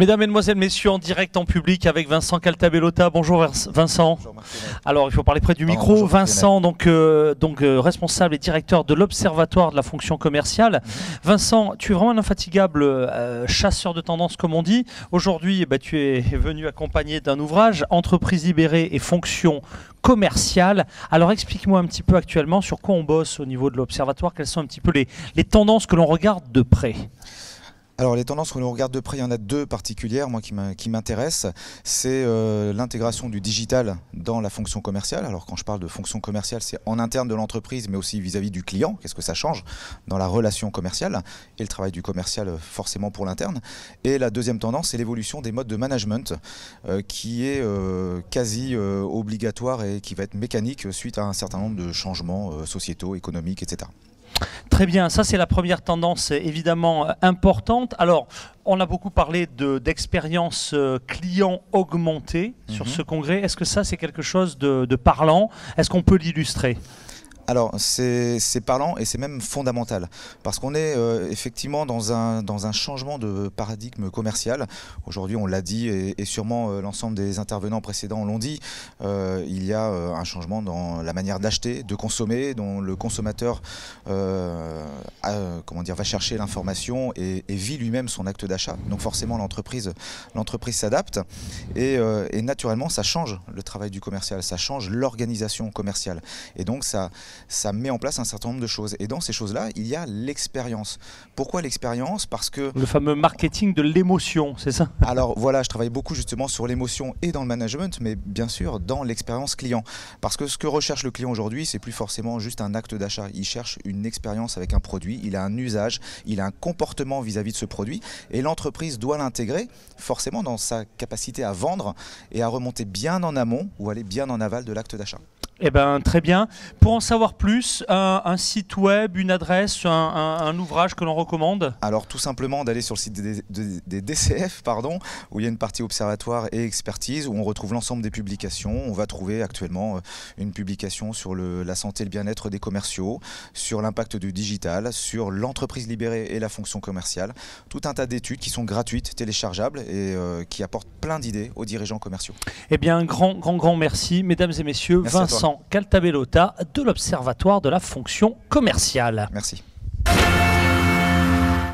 Mesdames, Mesdemoiselles, Messieurs, en direct, en public, avec Vincent Caltabellota. Bonjour Vincent. Bonjour Alors, il faut parler près du micro. Bonjour, Vincent, responsable et directeur de l'Observatoire de la fonction commerciale. Vincent, tu es vraiment un infatigable chasseur de tendances, comme on dit. Aujourd'hui, tu es venu accompagné d'un ouvrage, Entreprise libérée et fonction commerciale. Alors, explique-moi un petit peu actuellement sur quoi on bosse au niveau de l'Observatoire. Quelles sont un petit peu les tendances que l'on regarde de près? Alors les tendances que l'on regarde de près, il y en a deux particulières moi, qui m'intéressent. C'est l'intégration du digital dans la fonction commerciale. Alors quand je parle de fonction commerciale, c'est en interne de l'entreprise, mais aussi vis-à-vis du client. Qu'est-ce que ça change dans la relation commerciale et le travail du commercial forcément pour l'interne. Et la deuxième tendance, c'est l'évolution des modes de management qui est quasi obligatoire et qui va être mécanique suite à un certain nombre de changements sociétaux, économiques, etc. Très bien, ça c'est la première tendance évidemment importante. Alors, on a beaucoup parlé d'expérience client augmentée sur ce congrès. Est-ce que ça c'est quelque chose de parlant? Est-ce qu'on peut l'illustrer? Alors c'est parlant et c'est même fondamental parce qu'on est effectivement dans un changement de paradigme commercial. Aujourd'hui on l'a dit et sûrement l'ensemble des intervenants précédents l'ont dit, il y a un changement dans la manière d'acheter, de consommer, dont le consommateur va chercher l'information et vit lui-même son acte d'achat. Donc forcément l'entreprise s'adapte et naturellement ça change le travail du commercial, ça change l'organisation commerciale et donc ça met en place un certain nombre de choses. Et dans ces choses-là, il y a l'expérience. Pourquoi l'expérience? Parce que... Le fameux marketing de l'émotion, c'est ça? Alors voilà, je travaille beaucoup justement sur l'émotion et dans le management, mais bien sûr dans l'expérience client. Parce que ce que recherche le client aujourd'hui, c'est plus forcément juste un acte d'achat. Il cherche une expérience avec un produit, il a un usage, il a un comportement vis-à-vis de ce produit. Et l'entreprise doit l'intégrer forcément dans sa capacité à vendre et à remonter bien en amont ou aller bien en aval de l'acte d'achat. Eh bien, très bien. Pour en savoir plus, un site web, une adresse, un ouvrage que l'on recommande? Alors tout simplement d'aller sur le site des DCF, où il y a une partie observatoire et expertise, où on retrouve l'ensemble des publications. On va trouver actuellement une publication sur la santé et le bien-être des commerciaux, sur l'impact du digital, sur l'entreprise libérée et la fonction commerciale. Tout un tas d'études qui sont gratuites, téléchargeables et qui apportent plein d'idées aux dirigeants commerciaux. Eh bien, un grand merci, mesdames et messieurs. Merci Vincent Caltabellota de l'Observatoire de la fonction commerciale. Merci.